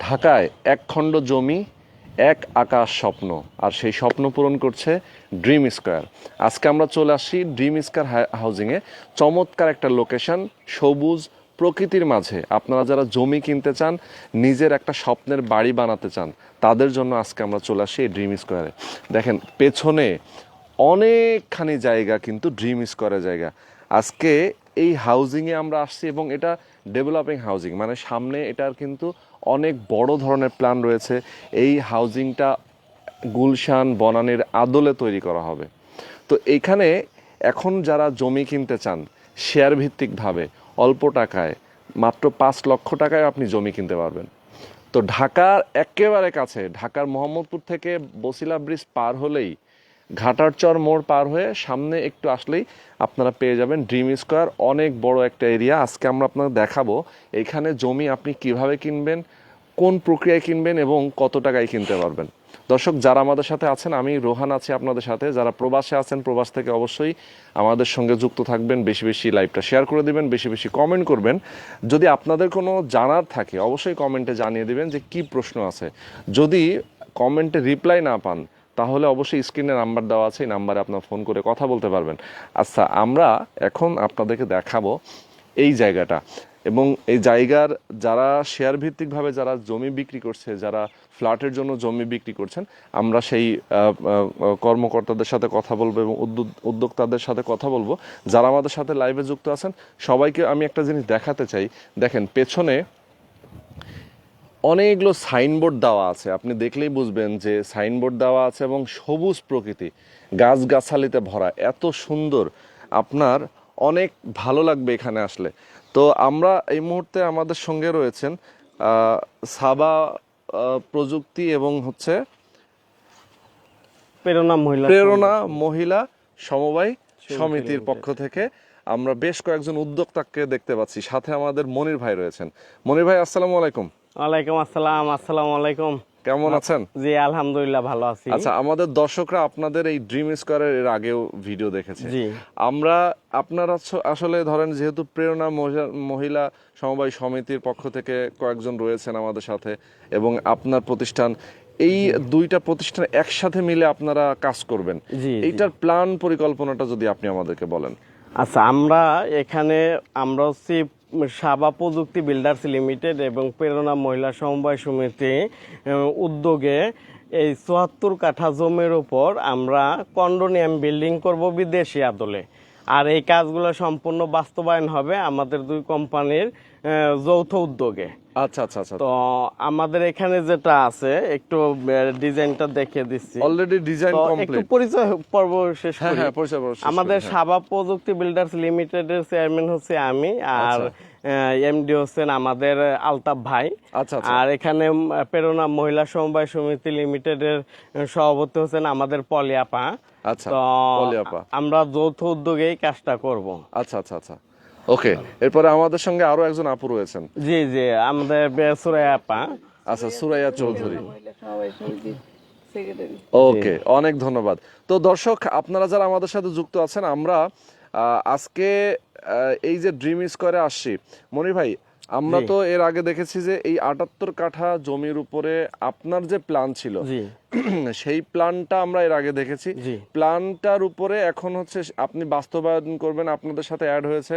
ঢাকায় এক খণ্ড জমি, এক আকাশ স্বপ্ন, আর সেই স্বপ্ন পূরণ করছে ড্রিম স্কোয়ার। আজকে আমরা চলে আসছি ড্রিম স্কোয়ার হাউজিংয়ে। চমৎকার একটা লোকেশন, সবুজ প্রকৃতির মাঝে আপনারা যারা জমি কিনতে চান, নিজের একটা স্বপ্নের বাড়ি বানাতে চান, তাদের জন্য আজকে আমরা চলে আসছি এই ড্রিম স্কোয়ারে। দেখেন পেছনে অনেকখানি জায়গা, কিন্তু ড্রিম স্কোয়ারের জায়গা। আজকে এই হাউজিংয়ে আমরা আসছি এবং এটা ডেভেলপিং হাউজিং, মানে সামনে এটার কিন্তু অনেক বড় ধরনের প্ল্যান রয়েছে। এই হাউজিংটা গুলশান বনানীর আদলে তৈরি করা হবে। তো এইখানে এখন যারা জমি কিনতে চান শেয়ার ভিত্তিকভাবে অল্প টাকায়, মাত্র 5 লক্ষ টাকায় আপনি জমি কিনতে পারবেন। তো ঢাকার একেবারে কাছে, ঢাকার মোহাম্মদপুর থেকে বসিলা ব্রিজ পার হলেই, ঘাটারচর মোড় পার হয়ে সামনে একটু আসলেই আপনারা পেয়ে যাবেন ড্রিম স্কোয়ার। অনেক বড় একটা এরিয়া। আজকে আমরা আপনাদের দেখাবো এইখানে জমি আপনি কিভাবে কিনবেন, কোন প্রক্রিয়ায় কিনবেন এবং কত টাকায় কিনতে পারবেন। দর্শক যারা আমাদের সাথে আছেন, আমি রোহান আছি আপনাদের সাথে। যারা প্রবাসে আছেন, প্রবাস থেকে অবশ্যই আমাদের সঙ্গে যুক্ত থাকবেন, বেশি বেশি লাইভটা শেয়ার করে দিবেন, বেশি বেশি কমেন্ট করবেন। যদি আপনাদের কোনো জানার থাকে অবশ্যই কমেন্টে জানিয়ে দিবেন যে কি প্রশ্ন আছে। যদি কমেন্টে রিপ্লাই না পান তাহলে অবশ্যই স্ক্রিনে নাম্বার দেওয়া আছে, এই নাম্বারে আপনার ফোন করে কথা বলতে পারবেন। আচ্ছা, আমরা এখন আপনাদেরকে দেখাবো এই জায়গাটা, এবং এই জায়গার যারা শেয়ার ভিত্তিকভাবে যারা জমি বিক্রি করছে, যারা ফ্ল্যাটের জন্য জমি বিক্রি করছেন, আমরা সেই কর্মকর্তাদের সাথে কথা বলবো এবং উদ্যোক্তাদের সাথে কথা বলবো। যারা আমাদের সাথে লাইভে যুক্ত আছেন সবাইকে আমি একটা জিনিস দেখাতে চাই। দেখেন পেছনে অনেকগুলো সাইনবোর্ড দেওয়া আছে, আপনি দেখলেই বুঝবেন যে সাইনবোর্ড দেওয়া আছে এবং সবুজ প্রকৃতি, গাছগাছালিতে ভরা, এত সুন্দর, আপনার অনেক ভালো লাগবে এখানে আসলে। তো আমরা এই মুহূর্তে আমাদের সঙ্গে রয়েছেন সাবা প্রযুক্তি এবং হচ্ছে প্রেরণা মহিলা সমবায় সমিতির পক্ষ থেকে আমরা বেশ কয়েকজন উদ্যোক্তাকে দেখতে পাচ্ছি। সাথে আমাদের মনির ভাই রয়েছেন। মনির ভাই আসসালামু আলাইকুম। ওয়ালাইকুম আসসালাম। আসসালামু আলাইকুম। কেমন আছেন? জি আলহামদুলিল্লাহ ভালো আছি। আচ্ছা, আমাদের দর্শকরা আপনাদের এই ড্রিম স্কোয়ারের এর আগেও ভিডিও দেখেছে। জি, আমরা আপনারা আসলে ধরেন যেহেতু প্রেরণা মহিলা সমবায় সমিতির পক্ষ থেকে কয়েকজন রয়েছেন আমাদের সাথে, এবং আপনার প্রতিষ্ঠান, এই দুইটা প্রতিষ্ঠান একসাথে মিলে আপনারা কাজ করবেন। এইটার প্ল্যান পরিকল্পনাটা যদি আপনি আমাদেরকে বলেন। আচ্ছা, আমরা হচ্ছি সাবা প্রযুক্তি বিল্ডার্স লিমিটেড এবং প্রেরণা মহিলা সমবায় সমিতি উদ্যোগে এই ৭৪ কাঠা জমির উপর আমরা কন্ডোনিয়াম বিল্ডিং করব বিদেশি আদলে। আর এই কাজগুলো সম্পূর্ণ বাস্তবায়ন হবে আমাদের দুই কোম্পানির যৌথ উদ্যোগে। আচ্ছা আচ্ছা আচ্ছা। তো আমাদের এখানে যেটা আছে একটু ডিজাইনটা দেখিয়ে দিচ্ছি। Already design complete. একটু পরিচয় পর্ব শেষ করি। হ্যাঁ, পরিচয় পর্ব শেষ করি। আমাদের সাবা প্রযুক্তি বিল্ডার্স লিমিটেডের চেয়ারম্যান হচ্ছে আমি, আর এমডি হচ্ছেন আমাদের আলতাফ ভাই। আচ্ছা আচ্ছা। আর এখানে প্রেরণা মহিলা সমবায় সমিতি লিমিটেডের সভাপতি হচ্ছেন আমাদের পলি আপা। আচ্ছা, তো পলি আপা। আমরা যৌথ উদ্যোগে এই কাজটা করব। আচ্ছা আচ্ছা আচ্ছা, ওকে। এরপরে আমাদের সঙ্গে আরো একজন আপু রয়েছেন। জি জি, আমাদের সুরাইয়া আপা। আচ্ছা, সুরাইয়া চৌধুরী। ওকে, অনেক ধন্যবাদ। তো দর্শক আপনারা যারা আমাদের সাথে যুক্ত আছেন, আমরা আজকে এই যে ড্রিম স্কোয়ারে আসছি, মনির ভাই আমরা তো এর আগে দেখেছি যে এই ৭৮ কাঠা জমির উপরে আপনার যে প্ল্যান ছিল সেই প্ল্যানটা আমরা এর আগে দেখেছি। প্ল্যানটার উপরে এখন হচ্ছে আপনি বাস্তবায়ন করবেন। আপনাদের সাথে অ্যাড হয়েছে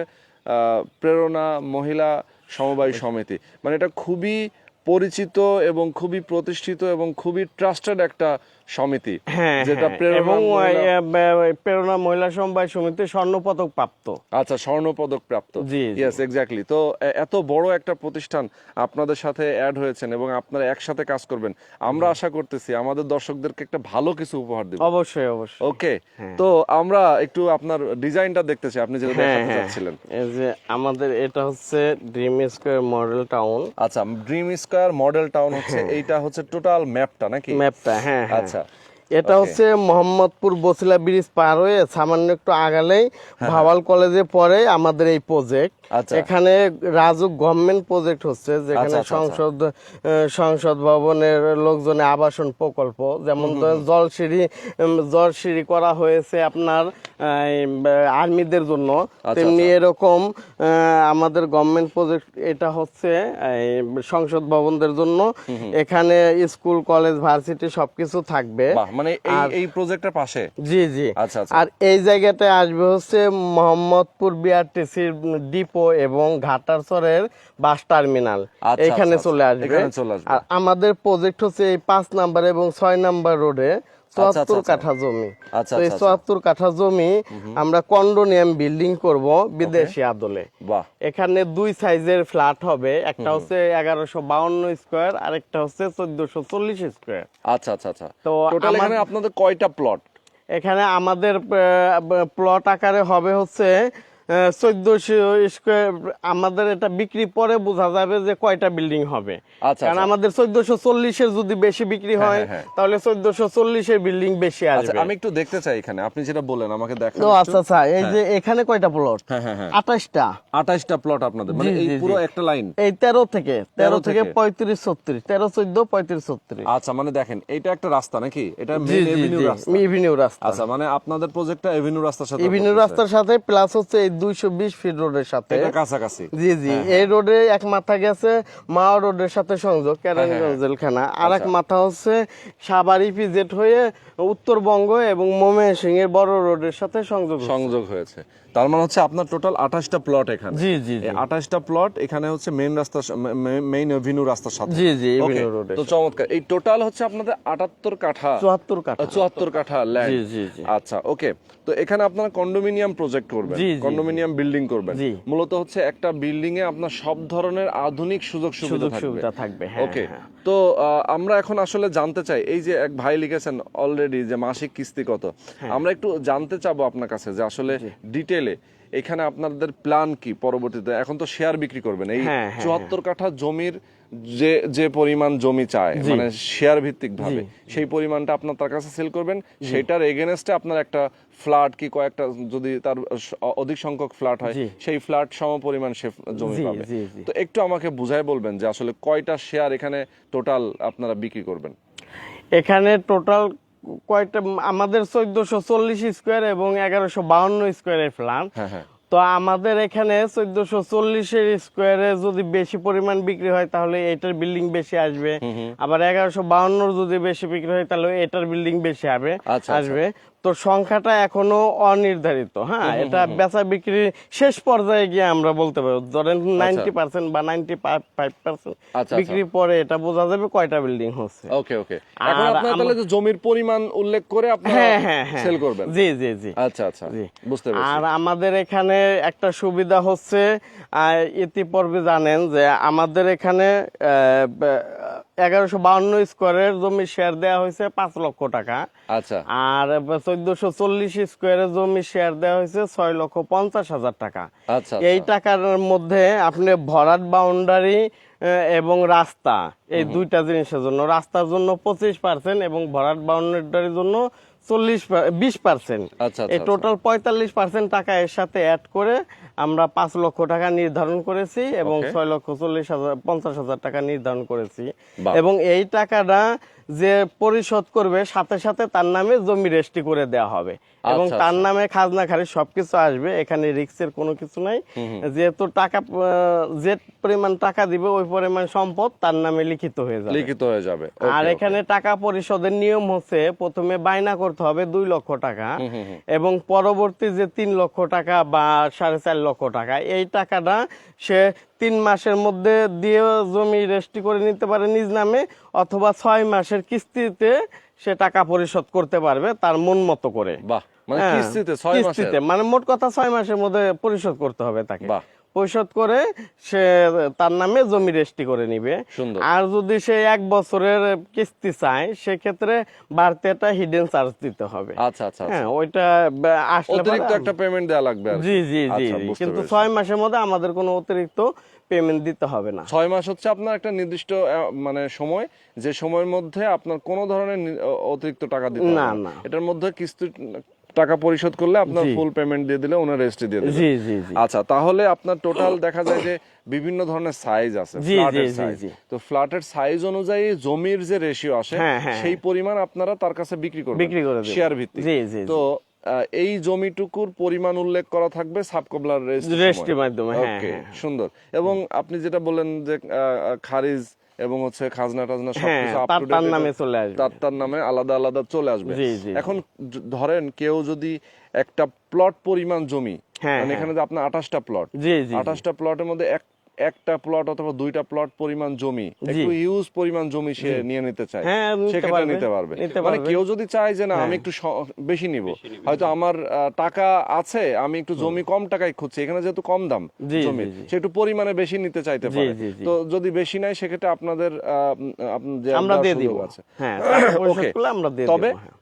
প্রেরণা মহিলা সমবায় সমিতি, মানে এটা খুবই পরিচিত এবং খুবই প্রতিষ্ঠিত এবং খুবই ট্রাস্টেড একটা সমিতি, যেটা প্রেরণা মহিলা সমবায় সমিতি স্বর্ণপদক প্রাপ্ত। আচ্ছা, স্বর্ণপদক প্রাপ্ত। Yes, exactly. তো এত বড় একটা প্রতিষ্ঠান আপনাদের সাথে অ্যাড হয়েছেন এবং আপনারা একসাথে কাজ করবেন। আমরা আশা করতেছি আমাদের দর্শকদেরকে একটা ভালো কিছু উপহার দেব। অবশ্যই অবশ্যই। ওকে, তো আমরা একটু আপনার ডিজাইনটা দেখতে চাই, আপনি যেটা দেখাতে চাচ্ছিলেন। এই যে আমাদের এটা হচ্ছে ড্রিম স্কয়ার মডেল টাউন। আচ্ছা, ড্রিম স্কয়ার মডেল টাউন হচ্ছে এইটা হচ্ছে টোটাল ম্যাপটা নাকি? ম্যাপটা, হ্যাঁ। আচ্ছা, এটা হচ্ছে মোহাম্মদপুর বসিলা ব্রিজ পার হয়ে সামান্য একটু আগালেই ভাওয়াল কলেজে পড়ে আমাদের এই প্রজেক্ট। আচ্ছা। এখানে রাজুক গভর্নমেন্ট প্রজেক্ট হচ্ছে, যেখানে সংসদ ভবনের লোকজনে আবাসন প্রকল্প, যেমন ধরেন জলসিঁড়ি করা হয়েছে আপনার আর্মিদের জন্য, তেমনি এরকম আমাদের গভর্নমেন্ট প্রজেক্ট এটা হচ্ছে সংসদ ভবনদের জন্য। এখানে স্কুল কলেজ ভার্সিটি সবকিছু থাকবে, মানে এই প্রজেক্টের পাশে। জি জি। আচ্ছা। আর এই জায়গাটায় আসবে হচ্ছে মোহাম্মদপুর বিআরটিসির ডিপো এবং ঘাটারচরের বাস টার্মিনাল, এখানে চলে আসবে। আর আমাদের প্রজেক্ট হচ্ছে এই 5 নাম্বার এবং 6 নাম্বার রোডে 74 কাঠা জমি। তো এই 74 কাঠা জমি আমরা কন্ডোনিয়াম বিল্ডিং করব বিদেশি আদলে। এখানে 2 সাইজের ফ্ল্যাট হবে, একটা হচ্ছে 1152 স্কয়ার আর একটা হচ্ছে 1440 স্কয়ার। আচ্ছা। তো টোটাল এখানে আপনাদের কয়টা প্লট? এখানে আমাদের প্লট আকারে হবে হচ্ছে 1400 স্কয়ার। আমাদের এটা বিক্রি পরে বোঝা যাবে যে কয়টা বিল্ডিং হবে, কারণ আমাদের 1440 এর যদি বেশি বিক্রি হয় তাহলে 1440 এর বিল্ডিং বেশি আসবে। আমি একটু দেখতে চাই এখানে আপনি যেটা বলেন আমাকে দেখান। তো আচ্ছা, এই যে এখানে কয়টা প্লট? 28টা প্লট আপনাদের, মানে এই পুরো একটা লাইন এই 13 থেকে 35 36 13 14 35 36। আচ্ছা, মানে দেখেন এটা একটা রাস্তা নাকি? এটা মেইন এভিনিউ রাস্তা। আচ্ছা, মানে আপনাদের প্রজেক্টটা এভিনিউ রাস্তার সাথে প্লাস হচ্ছে 220 ফিট রোডের সাথে কাছাকাছি। জি। এই রোডে এক মাথা গেছে মাওয়া রোডের সাথে সংযোগ, কেরানীগঞ্জ জেলখানা। আর এক মাথা হচ্ছে সাভার ইপিজেড হয়ে উত্তরবঙ্গ এবং ময়মনসিংহ এর বড় রোডের সাথে সংযোগ হয়েছে। তার মানে হচ্ছে আপনার টোটাল 28টা প্লট এখানে। জি। 28টা প্লট এখানে হচ্ছে মেইন এভিনিউ রাস্তার সাথে। জি, এভিনিউ রোডে। তো চমৎকার। এই টোটাল হচ্ছে আপনাদের 78 কাঠা 74 কাঠা ল্যান্ড। জি। আচ্ছা, ওকে। তো এখানে আপনারা কন্ডোমিনিয়াম প্রজেক্ট করবেন, কন্ডোমিনিয়াম বিল্ডিং করবেন। মূলত হচ্ছে একটা বিল্ডিং এ আপনার সব ধরনের আধুনিক সুযোগ সুবিধা থাকবে। ওকে। তো আমরা এখন আসলে জানতে চাই, এই যে এক ভাই লিখেছেন অলরেডি যে মাসিক কিস্তি কত, আমরা একটু জানতে চাবো আপনার কাছে যে আসলে ডিটেইলে এখানে আপনাদের প্ল্যান কি পরবর্তীতে। এখন তো শেয়ার বিক্রি করবেন, এই 74 কাঠা জমির যে পরিমাণ জমি চায়, মানে শেয়ার ভিত্তিক ভাবে সেই পরিমাণটা আপনার তার কাছে সেল করবেন, সেটার এগেনস্টে আপনার একটা ফ্ল্যাট কি কয়েকটা যদি তার অধিক সংখ্যক ফ্ল্যাট হয় সেই ফ্ল্যাট সম পরিমাণ সে জমি পাবে। তো একটু আমাকে বুঝাই বলবেন যে আসলে কয়টা শেয়ার এখানে টোটাল আপনারা বিক্রি করবেন? এখানে টোটাল কয়টা আমাদের 1440 স্কয়ার এবং 1152 স্কয়ারের ফ্ল্যাট। তো আমাদের এখানে 1440 এর স্কয়ারে যদি বেশি পরিমাণ বিক্রি হয় তাহলে এটার বিল্ডিং বেশি আসবে, আবার 1152 যদি বেশি বিক্রি হয় তাহলে এটার বিল্ডিং বেশি আসবে। তো সংখ্যাটা এখনো অনির্ধারিত। এটা বেচা বিক্রি শেষ পর্যায়ে গিয়ে আমরা বলতে পারবো, ধরেন 90% বা 95% বিক্রি পরে এটা বোঝা যাবে কয়টা বিল্ডিং হচ্ছে। ওকে। এখন আপনারা তাহলে জমির পরিমাণ উল্লেখ করে আপনারা সেল করবেন। জি। আচ্ছা, বুঝতে পেরেছি। আর আমাদের এখানে একটা সুবিধা হচ্ছে, ইতিপূর্বে জানেন যে আমাদের এখানে 1152 স্কয়ারের জমি শেয়ার দেওয়া হয়েছে 5 লক্ষ টাকা। আচ্ছা। আর 1440 স্কয়ারের জমি শেয়ার দেওয়া হয়েছে 6,50,000 টাকা। এই টাকার মধ্যে আপনি ভরাট বাউন্ডারি এবং রাস্তা, এই দুইটা জিনিসের জন্য, রাস্তার জন্য 25% এবং ভরাট বাউন্ডারির জন্য 20%। এই টোটাল 45% টাকা এর সাথে অ্যাড করে আমরা 5 লক্ষ টাকা নির্ধারণ করেছি এবং 6,50,000 টাকা নির্ধারণ করেছি। এবং এই টাকাটা যে পরিশোধ করবে সাথে সাথে তার নামে জমি রেজিস্ট্রি করে দেওয়া হবে এবং তার নামে খাজনা খারিজ সবকিছু আসবে। এখানে রিস্কের কোনো কিছু নাই, যেহেতু টাকা যে পরিমাণ টাকা দিবে ওই পরিমাণ সম্পদ তার নামে লিখিত হয়ে যাবে। আর এখানে টাকা পরিশোধের নিয়ম হচ্ছে, প্রথমে বায়না করতে হবে 2 লক্ষ টাকা এবং পরবর্তী যে 3 লক্ষ টাকা বা 4.5 লক্ষ টাকা, এই টাকাটা সে 3 মাসের মধ্যে দিয়ে জমি রেজিস্ট্রি করে নিতে পারে নিজ নামে, অথবা 6 মাসের কিস্তিতে সে টাকা পরিশোধ করতে পারবে তার মন মতো করে। মানে কিস্তিতে 6 মাসের, মানে মোট কথা 6 মাসের মধ্যে পরিশোধ করতে হবে তাকে। পরিশোধ করে সে তার নামে জমি রেজিস্ট্রি করে নিবে। সুন্দর। আর যদি সে 1 বছরের কিস্তি চায় সেক্ষেত্রে বাড়তি একটা হিডেন চার্জ দিতে হবে। আচ্ছা আচ্ছা আচ্ছা। হ্যাঁ, ওইটা আসলে অতিরিক্ত পরে একটা পেমেন্ট দেওয়া লাগবে আর কি। জি জি জি আচ্ছা, জি। বুঝতে কিন্তু পেরেছি। 6 মাসের মধ্যে আমাদের কোনো অতিরিক্ত পেমেন্ট দিতে হবে না। 6 মাস হচ্ছে আপনার একটা নির্দিষ্ট মানে সময়, যে সময়ের মধ্যে আপনার কোনো ধরনের অতিরিক্ত টাকা দিতে হবে না, না। না। এটার মধ্যে কিস্তি টাকা পরিশোধ করলে আপনার জি। ফুল পেমেন্ট দিয়ে দিলে ওনার রেজিস্ট্রি দিয়ে দিবে। জি জি জি। আচ্ছা, তাহলে আপনার টোটাল দেখা যায় যে বিভিন্ন ধরনের সাইজ আছে, জি, ফ্ল্যাটের জি, জি, সাইজ। জি। তো ফ্ল্যাটের সাইজ অনুযায়ী জমির যে রেশিও আসে হ্যাঁ, হ্যাঁ, সেই পরিমাণ আপনারা তার কাছে বিক্রি করবেন করে দেব। শেয়ার ভিত্তিক। জি, জি, তো এই জমিটুকুর পরিমাণ উল্লেখ করা থাকবে সাবকবলার রেজিস্ট্রির মাধ্যমে। হ্যাঁ, ওকে, হ্যাঁ। সুন্দর। এবং আপনি যেটা বললেন যে খারিজ এবং হচ্ছে খাজনা টাজনা হ্যাঁ, সবকিছু আপ টু তার ডেট নামে চলে আসবে। তার নামে আলাদা আলাদা চলে আসবে। জি, জি, এখন ধরেন কেউ যদি একটা প্লট পরিমাণ জমি, হ্যাঁ, মানে এখানে যে আপনার 28টা প্লট, জি জি 28টা প্লটের মধ্যে একটা প্লট অথবা 2টা প্লট পরিমাণ জমি, একটু হিউজ পরিমাণ জমি সে নিয়ে নিতে চায়, হ্যাঁ, নিতে সেক্ষেত্রে পারবে। নিতে পারবে। নিতে মানে পারবে। কেউ যদি চায় যে না আমি একটু বেশি নিব, হয়তো আমার টাকা আছে, আমি একটু জমি কম টাকায় খুঁজছি, এখানে যেহেতু কম দাম জি, জমি, জি, জি। সে একটু পরিমাণে বেশি নিতে চাইতে জি, পারে। জি, জি। তো যদি বেশি নাই সেক্ষেত্রে আপনাদের আমরা দিয়ে দিব। আছে। হ্যাঁ, টাকা পরিশোধ Okay, করলে আমরা দিয়ে তবে দেব। হ্যাঁ।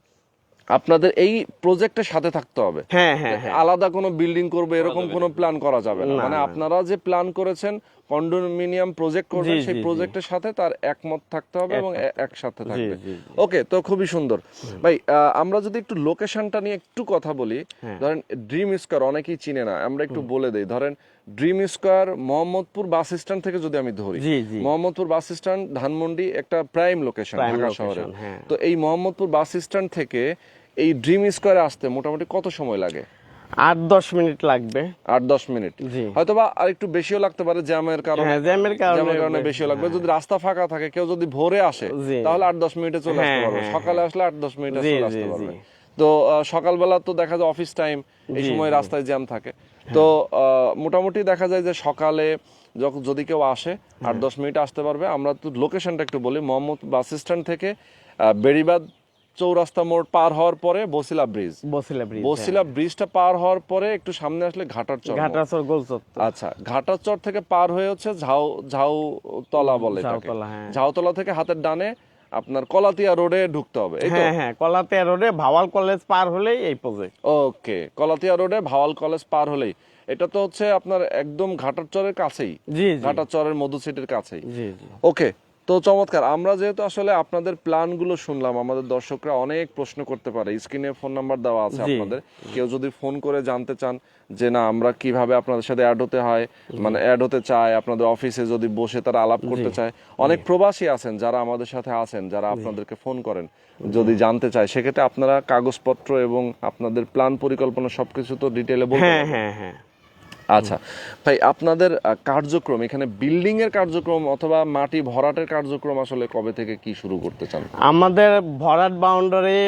আপনাদের এই প্রজেক্টের সাথে থাকতে হবে। হ্যাঁ হ্যাঁ হ্যাঁ। আলাদা কোনো বিল্ডিং করবে এরকম কোনো প্ল্যান করা যাবে না। না, মানে না। আপনারা যে প্ল্যান করেছেন কন্ডোমিনিয়াম প্রজেক্ট করবেন, জি, সেই জি, জি। প্রজেক্টের সাথে তার একমত থাকতে হবে এবং একসাথে থাকবে। জি, জি। ওকে, তো খুবই সুন্দর ভাই। আমরা যদি একটু লোকেশনটা নিয়ে একটু কথা বলি, ধরেন ড্রিম স্কয়ার অনেকেই চিনে না, আমরা একটু বলে দেই। ধরেন dream square Mohammadpur bus stand থেকে যদি আমি ধরি, জি, জি। মোহাম্মদপুর বাস স্ট্যান্ড ধানমন্ডি একটা prime location Prime Dhaka location, শহরে। হ্যাঁ। তো এই মোহাম্মদপুর বাস স্ট্যান্ড থেকে এই ড্রিম স্কয়ারে আসতে মোটামুটি কত সময় লাগে? 8-10 মিনিট লাগবে। 8-10 মিনিট, জি। হয়তোবা আর একটু বেশিও লাগতে পারে জ্যামের কারণে। হ্যাঁ, জ্যামের কারণে বেশিও লাগবে। যদি রাস্তা ফাঁকা থাকে, কেউ যদি ভোরে আসে, জি। তাহলে 8-10 মিনিটে চলে আসতে হ্যাঁ, পারবে। হ্যাঁ, সকালে আসলে 8-10 মিনিটে জি, চলে জি, আসতে পারবে। জি। তো সকালবেলা তো দেখা যায় অফিস টাইম, এই জি, সময় জি। রাস্তায় জ্যাম থাকে। তো মোটামুটি দেখা যায় যে সকালে যদি কেউ আসে 8-10 মিনিটে আসতে পারবে। আমরা তো লোকেশনটা একটু বলি। মোহাম্মদ বাস স্ট্যান্ড থেকে বেড়িবাঁধ চৌরাস্তা মোড় পার হওয়ার পরে বসিলা ব্রিজ, বসিলা ব্রিজ। বসিলা ব্রিজটা পার হওয়ার পরে একটু সামনে আসলে ঘাটার চর মোড়। ঘাটাচর গোলচত্বর। আচ্ছা, ঘাটার চর থেকে পার হয়ে হচ্ছে ঝাউতলা বলে এটাকে। ঝাউতলা, হ্যাঁ। ঝাউতলা থেকে হাতের ডানে আপনার কলাতিয়া রোডে ঢুকতে হবে, এই তো? হ্যাঁ হ্যাঁ, কলাতিয়া রোডে ভাওয়াল কলেজ পার হলেই এই প্রজেক্ট। ওকে, কলাতিয়া রোডে ভাওয়াল কলেজ পার হলেই। এটা তো হচ্ছে আপনার একদম ঘাটার চরের কাছেই, জি জি ঘাটার চরের মধু সিটির কাছেই। জি জি। ওকে, তো চমৎকার। আমরা যেহেতু আসলে আপনাদের প্ল্যানগুলো শুনলাম, আমাদের দর্শকরা অনেক প্রশ্ন করতে পারে। স্ক্রিনে ফোন নাম্বার দেওয়া আছে জি। আপনাদের, কেউ যদি ফোন করে জানতে চান যে না আমরা কিভাবে আপনাদের সাথে অ্যাড হতে হয়, মানে অ্যাড হতে চায়, আপনাদের অফিসে যদি বসে তারা আলাপ করতে চায়, অনেক প্রবাসী আছেন যারা আমাদের সাথে আছেন, যারা আপনাদেরকে ফোন করেন যদি জানতে চায়, সেক্ষেত্রে আপনারা কাগজপত্র এবং আপনাদের প্ল্যান পরিকল্পনা সবকিছু তো ডিটেইলে বলতে হ্যাঁ পারবেন। হ্যাঁ হ্যাঁ। আচ্ছা ভাই, আপনাদের কার্যক্রম এখানে বিল্ডিং এর কার্যক্রম অথবা মাটি ভরাটের কার্যক্রম আসলে কবে থেকে কি শুরু করতে চান? আমাদের ভরাট বাউন্ডারি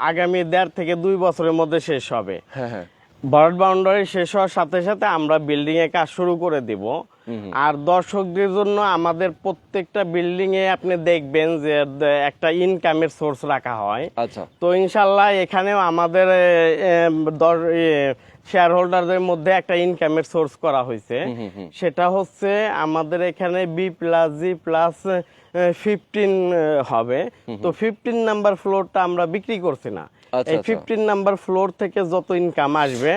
আগামী 1.5 থেকে 2 বছরের মধ্যে শেষ হবে। হ্যাঁ হ্যাঁ। ভরাট বাউন্ডারি শেষ হওয়ার সাথে সাথে আমরা বিল্ডিং এর কাজ শুরু করে দিব। আর দর্শকদের জন্য আমাদের প্রত্যেকটা বিল্ডিং এ আপনি দেখবেন যে একটা ইনকামের সোর্স রাখা হয়। আচ্ছা, তো ইনশাল্লাহ এখানেও আমাদের শেয়ার হোল্ডারদের মধ্যে একটা ইনকামের সোর্স করা হয়েছে। সেটা হচ্ছে আমাদের এখানে B+G+15 হবে। তো 15 নাম্বার ফ্লোরটা আমরা বিক্রি করছি না। আচ্ছা, এই আচ্ছা। 15 নাম্বার ফ্লোর থেকে যত ইনকাম আসবে,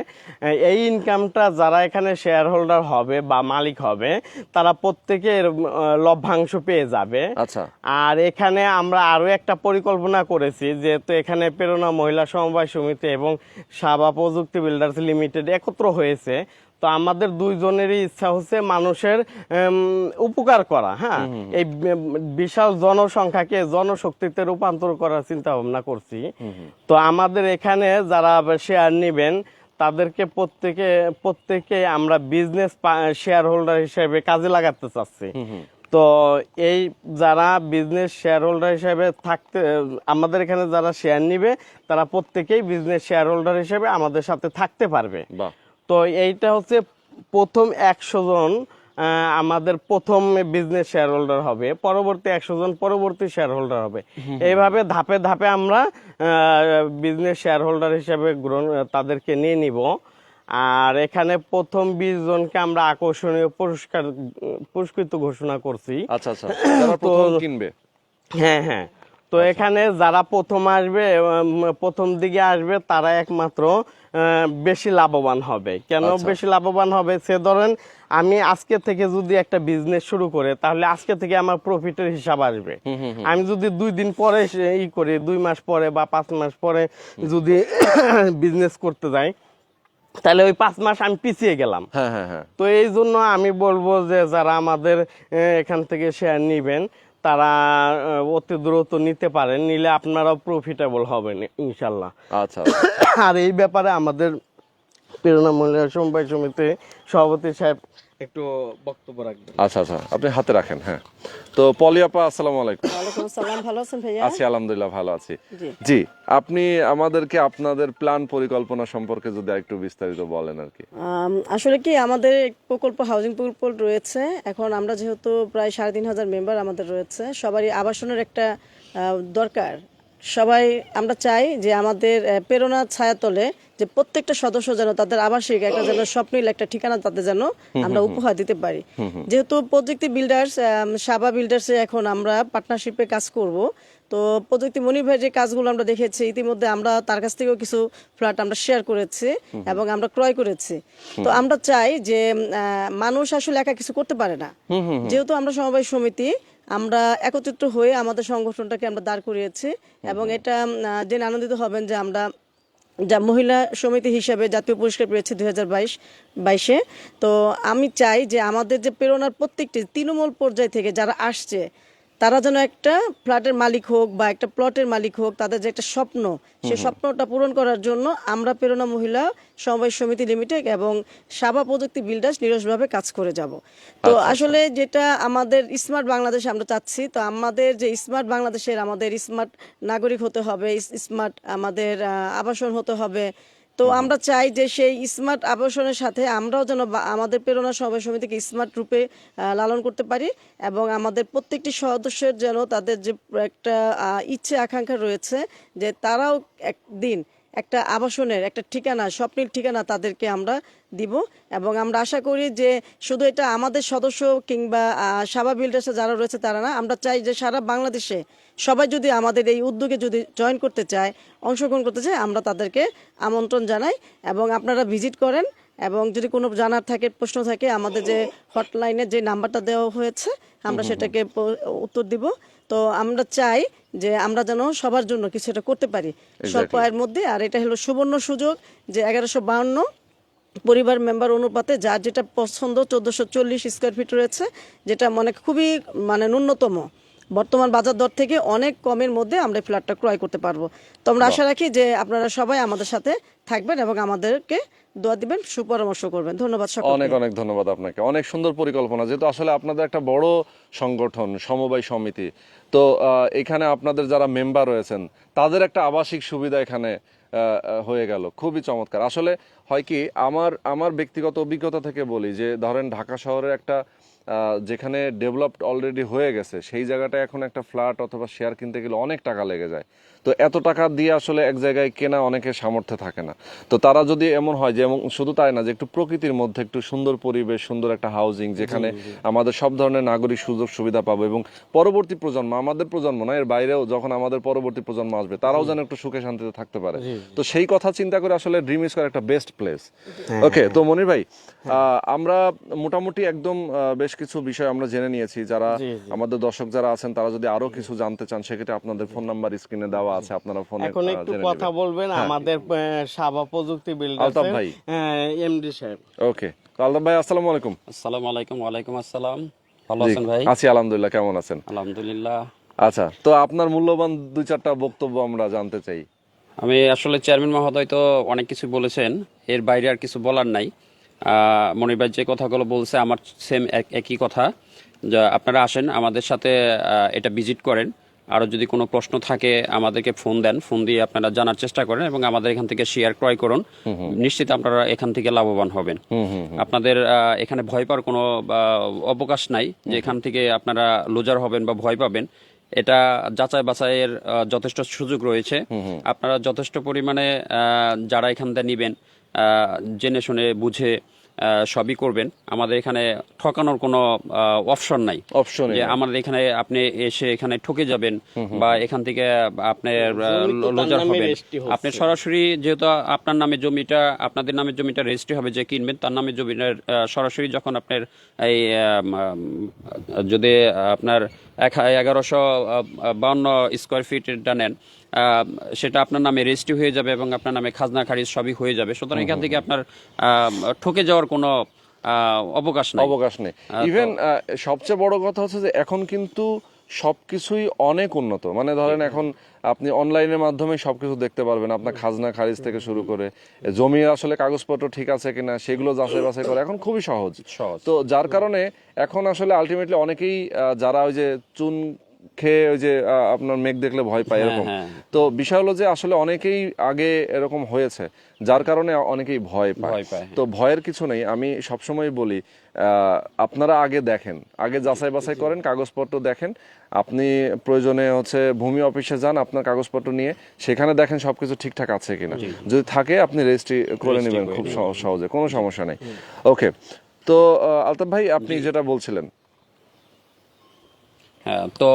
এই ইনকামটা যারা এখানে শেয়ার হোল্ডার হবে বা মালিক হবে তারা প্রত্যেকে লভ্যাংশ পেয়ে যাবে। আচ্ছা। আর এখানে আমরা আরো একটা পরিকল্পনা করেছি, যেহেতু এখানে প্রেরণা মহিলা সমবায় সমিতি এবং সাবা প্রযুক্তি বিল্ডার্স লিমিটেড একত্র হয়েছে, তো আমাদের দুইজনেরই ইচ্ছা হচ্ছে মানুষের উপকার করা। হ্যাঁ, এই বিশাল জনসংখ্যাকে জনশক্তিতে রূপান্তর করার চিন্তা ভাবনা করছি। তো আমাদের এখানে যারা শেয়ার নেবেন তাদেরকে প্রত্যেকে আমরা বিজনেস শেয়ার হোল্ডার হিসেবে কাজে লাগাতে চাচ্ছি। তো এই যারা বিজনেস শেয়ার হোল্ডার হিসেবে থাকতে, আমাদের এখানে যারা শেয়ার নিবে তারা প্রত্যেকেই বিজনেস শেয়ার হোল্ডার হিসেবে আমাদের সাথে থাকতে পারবে। বাহ। তো এইটা হচ্ছে প্রথম 100 জন আমাদের প্রথম বিজনেস শেয়ার হোল্ডার হবে, পরবর্তী 100 জন পরবর্তী শেয়ার হোল্ডার হবে। এইভাবে ধাপে ধাপে আমরা বিজনেস শেয়ার হোল্ডার হিসেবে তাদেরকে নিয়ে নিব। আর এখানে প্রথম 20 জনকে আমরা আকর্ষণীয় পুরস্কৃত ঘোষণা করছি। আচ্ছা আচ্ছা, যারা প্রথম কিনবে। হ্যাঁ হ্যাঁ, তো এখানে যারা প্রথম আসবে, প্রথম দিকে আসবে, তারা একমাত্র বেশি লাভবান হবে। কেন বেশি লাভবান হবে? সে ধরেন আমি আজকে থেকে যদি একটা বিজনেস শুরু করে, তাহলে আজকে থেকে আমার প্রফিটের হিসাব আসবে। আমি যদি 2 দিন পরে করি, 2 মাস পরে বা 5 মাস পরে যদি বিজনেস করতে যাই, তাহলে ওই 5 মাস আমি পিছিয়ে গেলাম। হ্যাঁ হ্যাঁ হ্যাঁ। তো এই জন্য আমি বলবো যে যারা আমাদের এখান থেকে শেয়ার নিবেন, তারা অতি দ্রুত নিতে পারেন, নিলে আপনারাও প্রফিটেবল হবেন ইনশাল্লাহ। আচ্ছা। আর এই ব্যাপারে আমাদের প্রেরণা মহিলা সমবায় সমিতি সভাপতি সাহেব একটু বক্তব্য রাখবেন। আচ্ছা আচ্ছা, আপনি হাতে রাখেন। হ্যাঁ, তো পলি আপা, আসসালামু আলাইকুম। ওয়ালাইকুম আসসালাম, ভালো আছেন ভাইয়া? আছি আলহামদুলিল্লাহ, ভালো আছি। জি। জি, আপনি আমাদেরকে আপনাদের প্ল্যান পরিকল্পনা সম্পর্কে যদি একটু বিস্তারিত বলেন আর কি। আসলে কি, আমাদের প্রকল্প, হাউজিং প্রকল্প রয়েছে। এখন আমরা যেহেতু প্রায় 3,500 মেম্বার আমাদের রয়েছে, সবারই আবাসনের একটা দরকার। সবাই আমরা চাই যে আমাদের প্রেরণা ছায়াতলে যে প্রত্যেকটা সদস্য যেন তাদের আবাসিক একটা যেন স্বপ্নিল একটা ঠিকানা তাদের যেন আমরা উপহার দিতে পারি। যেহেতু প্রযুক্তি বিল্ডার্স, সাবা বিল্ডার্সে এখন আমরা পার্টনারশিপে কাজ করব। তো প্রযুক্তি মনির ভাই যে কাজগুলো আমরা দেখেছি, ইতিমধ্যে আমরা তার কাছ থেকেও কিছু ফ্ল্যাট আমরা শেয়ার করেছি এবং আমরা ক্রয় করেছি। তো আমরা চাই যে মানুষ আসলে একা কিছু করতে পারে না। যেহেতু আমরা সমবায় সমিতি, আমরা একত্রিত হয়ে আমাদের সংগঠনটাকে আমরা দাঁড় করিয়েছি এবং এটা জেনে আনন্দিত হবেন যে আমরা যা মহিলা সমিতি হিসাবে জাতীয় পুরস্কার পেয়েছি 2022-এ। তো আমি চাই যে আমাদের যে প্রেরণার প্রত্যেকটি তৃণমূল পর্যায় থেকে যারা আসছে, তারা যেন একটা ফ্ল্যাটের মালিক হোক বা একটা প্লটের মালিক হোক, তাদের যে একটা স্বপ্ন, সেই স্বপ্নটা পূরণ করার জন্য আমরা প্রেরণা মহিলা সমবায় সমিতি লিমিটেড এবং সাবা প্রযুক্তি বিল্ডার্স নিরসভাবে কাজ করে যাব। তো আসলে যেটা আমাদের স্মার্ট বাংলাদেশ আমরা চাচ্ছি, তো আমাদের যে স্মার্ট বাংলাদেশের আমাদের স্মার্ট নাগরিক হতে হবে, স্মার্ট আমাদের আবাসন হতে হবে। তো আমরা চাই যে সেই স্মার্ট আবাসনের সাথে আমরাও যেন আমাদের প্রেরণা সমবায় সমিতিকে স্মার্ট রূপে লালন করতে পারি এবং আমাদের প্রত্যেকটি সদস্যের যেন তাদের যে একটা ইচ্ছে আকাঙ্ক্ষা রয়েছে যে তারাও একদিন একটা আবাসনের একটা ঠিকানা, স্বপ্নের ঠিকানা তাদেরকে আমরা দিব। এবং আমরা আশা করি যে শুধু এটা আমাদের সদস্য কিংবা সাবা বিল্ডার্সে যারা রয়েছে তারা না, আমরা চাই যে সারা বাংলাদেশে সবাই যদি আমাদের এই উদ্যোগে যদি জয়েন করতে চায়, অংশগ্রহণ করতে চায়, আমরা তাদেরকে আমন্ত্রণ জানাই এবং আপনারা ভিজিট করেন। এবং যদি কোনো জানার থাকে, প্রশ্ন থাকে, আমাদের যে হটলাইনে যে নাম্বারটা দেওয়া হয়েছে আমরা সেটাকে উত্তর দিব। তো আমরা চাই যে আমরা যেন সবার জন্য কিছু একটা করতে পারি স্বল্প আয়ের মধ্যে। আর এটা হলো সুবর্ণ সুযোগ যে 1152 পরিবার মেম্বার অনুপাতে যার যেটা পছন্দ 1440 স্কোয়ার ফিট রয়েছে, যেটা মানে খুবই মানে ন্যূনতম বর্তমান বাজার দর থেকে অনেক কমের মধ্যে আমরা ফ্ল্যাটটা ক্রয় করতে পারবো। তো আমরা আশা রাখি যে আপনারা সবাই আমাদের সাথে থাকবেন এবং আমাদেরকে দোয়া দিবেন, সুপরামর্শ করবেন। ধন্যবাদ সকলকে। অনেক অনেক ধন্যবাদ আপনাকে। অনেক সুন্দর পরিকল্পনা, যেহেতু আসলে আপনাদের একটা বড় সংগঠন সমবায় সমিতি, তো এখানে আপনাদের যারা মেম্বার রয়েছেন তাদের একটা আবাসিক সুবিধা এখানে হয়ে গেল, খুবই চমৎকার। আসলে হয় কি, আমার ব্যক্তিগত অভিজ্ঞতা থেকে বলি যে ধরেন ঢাকা শহরের একটা যেখানে ডেভেলপড অলরেডি হয়ে গেছে, সেই জায়গাটা এখন একটা ফ্ল্যাট অথবা শেয়ার কিনতে গেলে অনেক টাকা লেগে যায়। তো এত টাকা দিয়ে আসলে এক জায়গায় কেনা অনেকের সামর্থ্য থাকে না। তো তারা যদি এমন হয় যে, এবং শুধু তাই না, যে একটু প্রকৃতির মধ্যে একটু সুন্দর পরিবেশ, সুন্দর একটা হাউজিং, যেখানে আমাদের সব ধরনের নাগরিক সুযোগ সুবিধা পাবো এবং পরবর্তী প্রজন্ম, আমাদের প্রজন্ম না, এর বাইরেও যখন আমাদের পরবর্তী প্রজন্ম আসবে, তারাও যেন একটু সুখে শান্তিতে থাকতে পারে। তো সেই কথা চিন্তা করে আসলে ড্রিম স্কয়ার একটা বেস্ট প্লেস। ওকে, তো মনির ভাই, আমরা মোটামুটি একদম বেশ কিছু বিষয় আমরা জেনে নিয়েছি। যারা আমাদের দর্শক যারা আছেন, তারা যদি আরো কিছু জানতে চান, সেক্ষেত্রে আপনাদের ফোন নাম্বার স্ক্রিনে দেওয়া আছে, আপনারা ফোনে এখন একটু কথা বলবেন আমাদের সাবা প্রযুক্তি বিল্ডার্সের এমডি সাহেব। ওকে, আলতাফ ভাই, আসসালামু আলাইকুম। আসসালামু আলাইকুম। ওয়ালাইকুম আসসালাম। ভালো আছেন ভাই? আছি আলহামদুলিল্লাহ, কেমন আছেন? আলহামদুলিল্লাহ। আচ্ছা, তো আপনার মূল্যবান 2-4টা বক্তব্য আমরা জানতে চাই। আমি আসলে চেয়ারম্যান মহোদয় তো অনেক কিছু বলেছেন, এর বাইরে আর কিছু বলার নাই। মনির ভাই যে কথাগুলো বলছে আমার সেম একই কথা, যা আপনারা আসেন আমাদের সাথে এটা ভিজিট করেন। আরও যদি কোনো প্রশ্ন থাকে আমাদেরকে ফোন দেন, ফোন দিয়ে আপনারা জানার চেষ্টা করেন এবং আমাদের এখান থেকে শেয়ার ক্রয় করুন। নিশ্চিত আপনারা এখান থেকে লাভবান হবেন। আপনাদের এখানে ভয় পাওয়ার কোনো অবকাশ নাই যে এখান থেকে আপনারা লুজার হবেন বা ভয় পাবেন। এটা যাচাই বাছাইয়ের যথেষ্ট সুযোগ রয়েছে। আপনারা যথেষ্ট পরিমাণে যারা এখান থেকে নিবেন জেনে শুনে বুঝে সবই করবেন। আমাদের এখানে ঠকানোর কোনো অপশন নাই, অপশন যে আমাদের এখানে আপনি এসে এখানে ঠকে যাবেন বা এখান থেকে আপনি লোজার নামে হবেন। রেজিস্ট্রি হচ্ছে। আপনি সরাসরি যেহেতু আপনার নামে জমিটা, আপনাদের নামে জমিটা রেজিস্ট্রি হবে, যে কিনবেন তার নামে জমিটা সরাসরি যখন আপনার এই যদি আপনার 1152 স্কোয়ার ফিটটা নেন, সেটা আপনার নামে রেজিস্ট্রি হয়ে যাবে এবং আপনার নামে খাজনা খারিজ সবই হয়ে যাবে। সুতরাং এখান থেকে আপনার ঠকে যাওয়ার কোনো অবকাশ নেই। ইভেন সবচেয়ে বড় কথা হচ্ছে যে এখন কিন্তু সবকিছুই অনেক উন্নত, মানে ধরেন এখন আপনি অনলাইনের মাধ্যমে সবকিছু দেখতে পারবেন, আপনার খাজনা খারিজ থেকে শুরু করে জমির আসলে কাগজপত্র ঠিক আছে কিনা সেগুলো যাচাই বাছাই করা এখন খুবই সহজ। তো যার কারণে এখন আসলে আলটিমেটলি অনেকেই যারা ওই যে চুন খেয়ে ওই যে আপনার মেঘ দেখলে ভয় পায় এরকম, তো বিষয় হলো যে আসলে অনেকেই আগে এরকম হয়েছে, যার কারণে অনেকেই ভয় পায়। তো ভয়ের কিছু নেই। আমি সবসময় বলি আপনারা আগে দেখেন, আগে যাচাই বাছাই করেন, কাগজপত্র দেখেন। আপনি প্রয়োজনে হচ্ছে ভূমি অফিসে যান আপনার কাগজপত্র নিয়ে, সেখানে দেখেন সবকিছু ঠিকঠাক আছে কিনা। যদি থাকে আপনি রেজিস্ট্রি করে নেবেন খুব সহজে, কোনো সমস্যা নেই। ওকে, তো আলতাফ ভাই আপনি যেটা বলছিলেন। হ্যাঁ, তো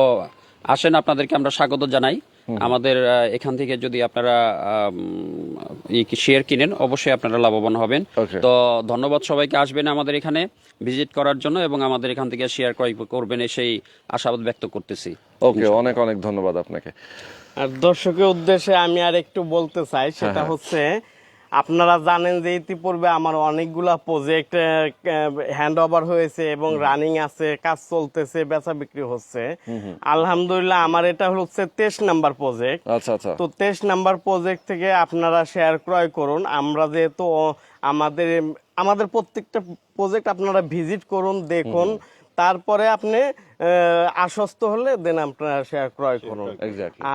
আসেন, আপনাদেরকে আমরা স্বাগত জানাই। আমাদের এখান থেকে যদি আপনারা শেয়ার কিনেন অবশ্যই আপনারা লাভবান হবেন। তো ধন্যবাদ সবাইকে, আসবেন আমাদের এখানে ভিজিট করার জন্য এবং আমাদের এখান থেকে শেয়ার ক্রয় করবেন সেই আশাবাদ ব্যক্ত করতেছি। ওকে, অনেক অনেক ধন্যবাদ আপনাকে। আর দর্শকের উদ্দেশ্যে আমি আর একটু বলতে চাই, সেটা হচ্ছে আপনারা জানেন যে ইতিপূর্বে আমার অনেকগুলা প্রজেক্ট হ্যান্ড ওভার হয়েছে এবং রানিং আছে, কাজ চলতেছে, বেচা বিক্রি হচ্ছে। আলহামদুলিল্লাহ আমার এটা হচ্ছে 23 নাম্বার প্রজেক্ট। আচ্ছা আচ্ছা। তো 23 নাম্বার প্রজেক্ট থেকে আপনারা শেয়ার ক্রয় করুন। আমরা যেহেতু আমাদের প্রত্যেকটা প্রজেক্ট আপনারা ভিজিট করুন, দেখুন, তারপরে আপনি আশ্বস্ত হলে দেন আপনারা শেয়ার ক্রয় করুন।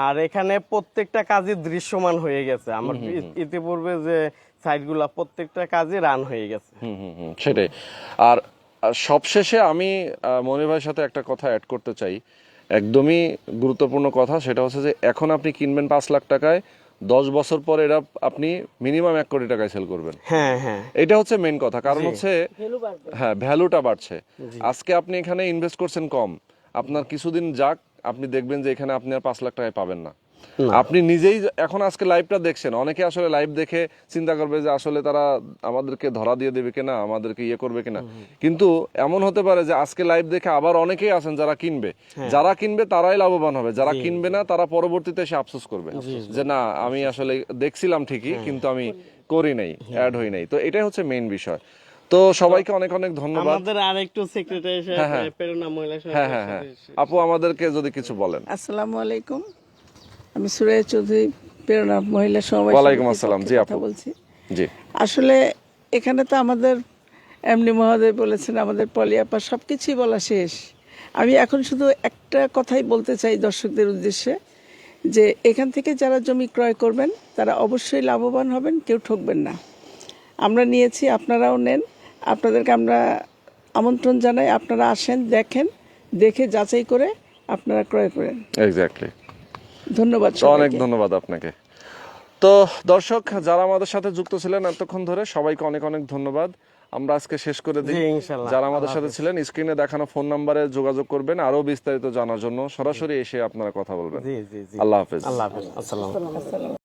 আর এখানে প্রত্যেকটা কাজই দৃশ্যমান হয়ে গেছে। আমার ইতিপূর্বে যে সাইটগুলা প্রত্যেকটা কাজই রান হয়ে গেছে। সেটাই। আর সবশেষে আমি মনির ভাইয়ের সাথে একটা কথা অ্যাড করতে চাই, একদমই গুরুত্বপূর্ণ কথা। সেটা হচ্ছে যে এখন আপনি কিনবেন 5 লাখ টাকায়, 10 বছর পরে এটা আপনি মিনিমাম 1 কোটি টাকায় সেল করবেন। হ্যাঁ হ্যাঁ, এটা হচ্ছে মেইন কথা। কারণ হচ্ছে হ্যাঁ, ভ্যালুটা বাড়ছে। আজকে আপনি এখানে ইনভেস্ট করছেন কম, আপনার কিছুদিন যাক, আপনি দেখবেন যে এখানে আপনি আর 5 লাখ টাকায় পাবেন না। আপনি নিজেই এখন আজকে লাইভটা দেখছেন, অনেকে আসলে লাইভ দেখে চিন্তা করবে যে আসলে তারা আমাদেরকে ধরা দিয়ে দেবে কিনা, আমাদেরকে ইয়ে করবে কিনা। কিন্তু এমন হতে পারে যে আজকে লাইভ দেখে আবার অনেকেই আছেন যারা কিনবে, যারা কিনবে তারাই লাভবান হবে, যারা কিনবে না তারা পরবর্তীতে এসে আফসোস করবে যে না আমি আসলে দেখছিলাম ঠিকই কিন্তু আমি করি নাই, অ্যাড হই নাই। তো এটাই হচ্ছে মেইন বিষয়। তো সবাইকে অনেক অনেক ধন্যবাদ। আমাদের আরেকটু সেক্রেটারি প্রেরণা মহিলা হ্যাঁ হ্যাঁ হ্যাঁ, আপু আমাদেরকে যদি কিছু বলেন। আসসালামু আলাইকুম, আমি সুরাইয়া চৌধুরী, প্রেরণা মহিলা সমাবেশ। ওয়ালাইকুম আসসালাম। জি আপু বলছি। জি, আসলে এখানে তো আমাদের এমনি মহোদয় বলেছেন, আমাদের পলিয়াপা সবকিছুই বলা শেষ। আমি এখন শুধু একটা কথাই বলতে চাই দর্শকদের উদ্দেশ্যে, যে এখান থেকে যারা জমি ক্রয় করবেন তারা অবশ্যই লাভবান হবেন, কেউ ঠকবেন না। আমরা নিয়েছি, আপনারাও নেন। আপনাদেরকে আমরা আমন্ত্রণ জানাই, আপনারা আসেন, দেখেন, দেখে যাচাই করে আপনারা ক্রয় করেন। এক্স্যাক্টলি। ধন্যবাদ, অনেক ধন্যবাদ আপনাকে। তো দর্শক যারা আমাদের সাথে যুক্ত ছিলেন এতক্ষণ ধরে, সবাইকে অনেক অনেক ধন্যবাদ। আমরা আজকে শেষ করে দিই। যারা আমাদের সাথে ছিলেন, স্ক্রিনে দেখানো ফোন নাম্বারে যোগাযোগ করবেন আরো বিস্তারিত জানার জন্য, সরাসরি এসে আপনারা কথা বলবেন। আল্লাহ হাফেজ। আল্লাহ হাফেজ। আসসালাম।